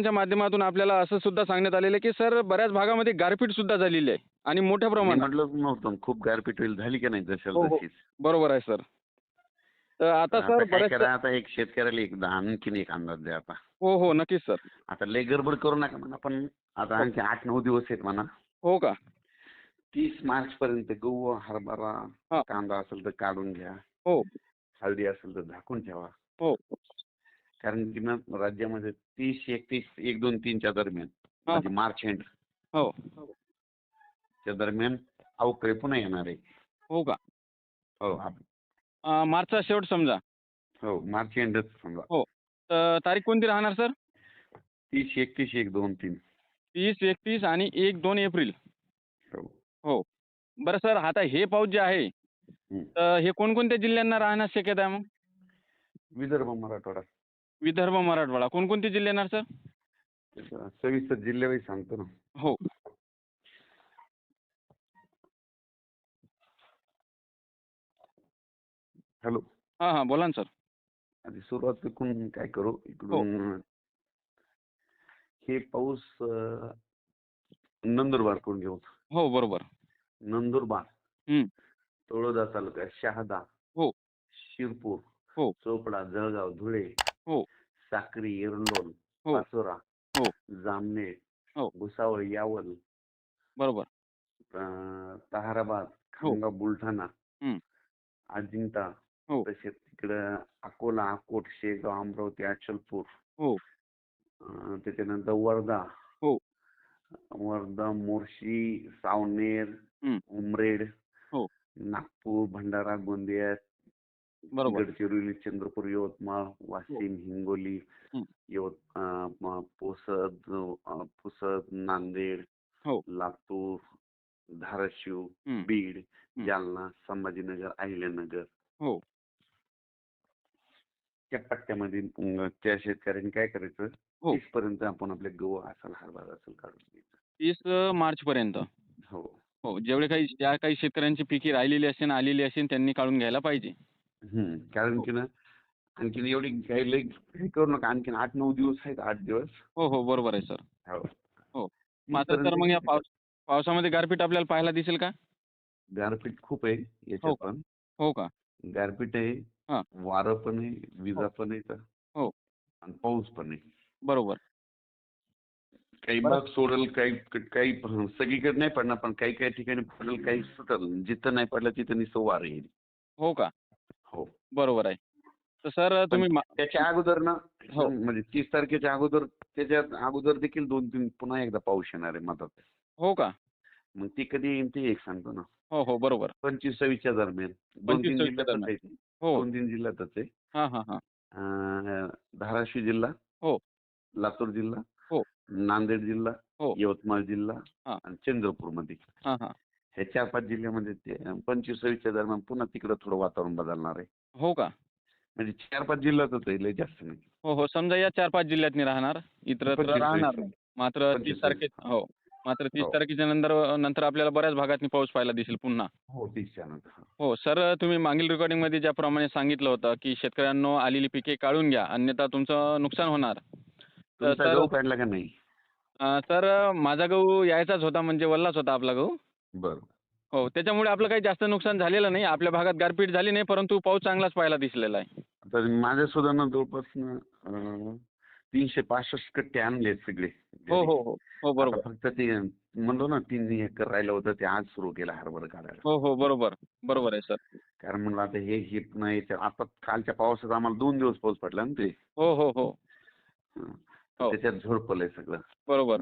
च्या माध्यमातून आपल्याला असं सुद्धा सांगण्यात आलेलं आहे की सर बऱ्याच भागामध्ये गारपीट सुद्धा झालेली आहे आणि मोठ्या मी प्रमाणात. म्हटलंच नव्हतं खूप गारपीट होईल, झाली की नाही जशाला हो, हो. तशीच. बरोबर आहे सर. तर आता तर आता सर काय बऱ्याचशा. करा, आता एक शेतकऱ्याला आणखीन एक अंदाज द्या आता. हो, हो. नक्कीच सर. आता लय गडबड करू नका म्हणा, पण आता हो. आणखी 8-9 दिवस आहेत म्हणा. हो का? 30 मार्च पर्यंत गहू, हरभरा, हां. कांदा असेल तर काढून घ्या. हो, हळदी असेल तर झाकून ठेवा. हो. कारण की ना राज्यामध्ये 30, 31, 1, 2, 3च्या दरम्यान हां. म्हणजे मार्च एंड हो. च्या दरम्यान अवकाळी पुन्हा येणार आहे. हो का? हो मार्चचा शेवट समजा. हो मार्च एंडच समजा. हो. तर तारीख कोणती राहणार सर? 30, 31, 1, 2, 3. 30, 31 आणि 1, 2 एप्रिल. हो. हो. बरं सर, आता हे पाऊस जे आहे, हं. तर हे कोणकोणत्या जिल्ह्यांना राहण्यास शक्यता आहे मग? विदर्भ, मराठवाडा. विदर्भ, मराठवाडा. कोणकोणते जिल्हे येणार सर? सविस्तर जिल्ह्यावाईज सांगतो ना. हो. हॅलो. हां, हां. बोला ना सर. आधी सुरुवात इकडून काय करू, हो. इकडून हे पाऊस नंदुरबार कडून घेऊ. हो, बरोबर. नंदुरबार, हं. तळोदा तालुका, शहादा, हो, शिरपूर, हो, चोपडा, जळगाव, धुळे, हो, साक्री, एरंडोल, हो, पाचोरा, हो, जामनेर, हो. भुसावळ, यावल, बरोबर. ताहराबाद, हो. खामगाव, बुलढाणा, हं. अजिंठा, हो, तसेच तिकडं अकोला, अकोट, शेगाव, अमरावती, अचलपूर, हो, त्याच्यानंतर वर्धा, हो. मोर्शी, सावनेर, हं. उमरेड, हो. नागपूर, भंडारा, गोंदिया, बरोबर. गडचिरोली, चंद्रपूर, यवतमाळ, हो. वाशिम, हिंगोली, हं. पुसद, नांदेड, हो. लातूर, धाराशिव, हं. बीड, हं. जालना, संभाजीनगर, अहिल्यानगर हो. त्या पट्ट्यामध्ये त्या शेतकऱ्यांनी काय करायचं, हो. 30 पर्यंत आपण आपले गहू असेल, हरभरा असेल काढून घ्यायचं. 30 मार्चपर्यंत. हो. हो. ज्या काही शेतकऱ्यांची पिके राहिलेली असेल, आलेली असेल त्यांनी काढून घ्यायला पाहिजे. कारण हो. की ना आणखीन एवढी काही लई हे करू नका. आणखीन 8-9 दिवस आहेत, 8 दिवस. हो, हो. बरोबर आहे सर. हो. हो. 30 मात्र पर्यंत सर मग या किती तर पावसामध्ये गारपीट आपल्याला पाहायला दिसेल का? गारपीट खूप आहे याच्यात हो का? पण. हो का? गारपीट आहे, हां. वारं पण आहे, विजा हो, पण आहेत हो. आणि पाऊस पण आहे. बरोबर. काही बरं. भाग सोडल, काही काही सगळीकडे नाही पडणार, पण काही काही ठिकाणी पडेल, काही सुटेल. जिथं नाही पडलं तिथं नुसतं वारं येईल. हो का? हो. बरोबर आहे. तर सर पण तुम्ही त्याच्या अगोदर ना हो. म्हणजे 30 तारखेच्या अगोदर, त्याच्या अगोदर देखील 2-3 पुन्हा एकदा पाऊस येणार आहे मधात. हो का? मग ती कधी येईल ते एक सांगतो ना. हो, हो. बरोबर. 25-26च्या दरम्यान 2-3 25-26 च्या जिल्ह्यातच दरम्यान. आहे ते. हो. 2-3 जिल्ह्यातच आहे. हां, हां, हां. धाराशिव जिल्हा, हो, लातूर जिल्हा, हो, नांदेड जिल्हा, हो. यवतमाळ जिल्हा हां. आणि चंद्रपूरमध्ये. हां, हां. ह्या 4-5 जिल्ह्यामध्ये ते 25-26च्या दरम्यान पुन्हा तिकडं थोडं वातावरण बदलणार आहे. हो का? म्हणजे 4-5 जिल्ह्यातच आहे, लय जास्त नाही. हो, हो. समजा या 4-5 जिल्ह्यातनी राहणार. इतरत्र राहणार 25-26. नाही. मात्र 30 25-26. हो. मात्र 30 हो. तारखेच्या नंतर आपल्याला बऱ्याच भागातनी पाऊस पाहायला दिसेल पुन्हा. हो, 30च्या नंतर. हो. सर तुम्ही मागील रेकॉर्डिंगमध्ये ज्याप्रमाणे सांगितलं होतं, की शेतकऱ्यांनो आलेली पिके काढून घ्या, अन्यथा तुमचं नुकसान होणार. तर तुमचा सर गहू काढला का नाही? सर माझा गहू यायचाच होता म्हणजे वल्लाच होता आपला गहू. बरं. हो. त्याच्यामुळे आपलं काही जास्त नुकसान झालेलं नाही. आपल्या भागात गारपीट झाली नाही, परंतु पाऊस चांगलाच पाहायला दिसलेला आहे. तर माझ्या सुद्धा ना जवळपास ना 365 कट्टे आणले सगळे हो, घरी. हो, हो. हो, आता बरोबर. फक्त ते म्हणलो ना 3 एकर राहिलं होतं, ते आज सुरू केलं हरभरा काढायला. हो, हो. बरोबर. बरोबर आहे सर. कारण म्हणलं आता हे पुन्हा आता कालच्या पावसात आम्हाला 2 दिवस पाऊस पडला ना ते. हो, हो, हो. हं. तर हो. त्याच्यात झोडपलंय सगळं. बरोबर.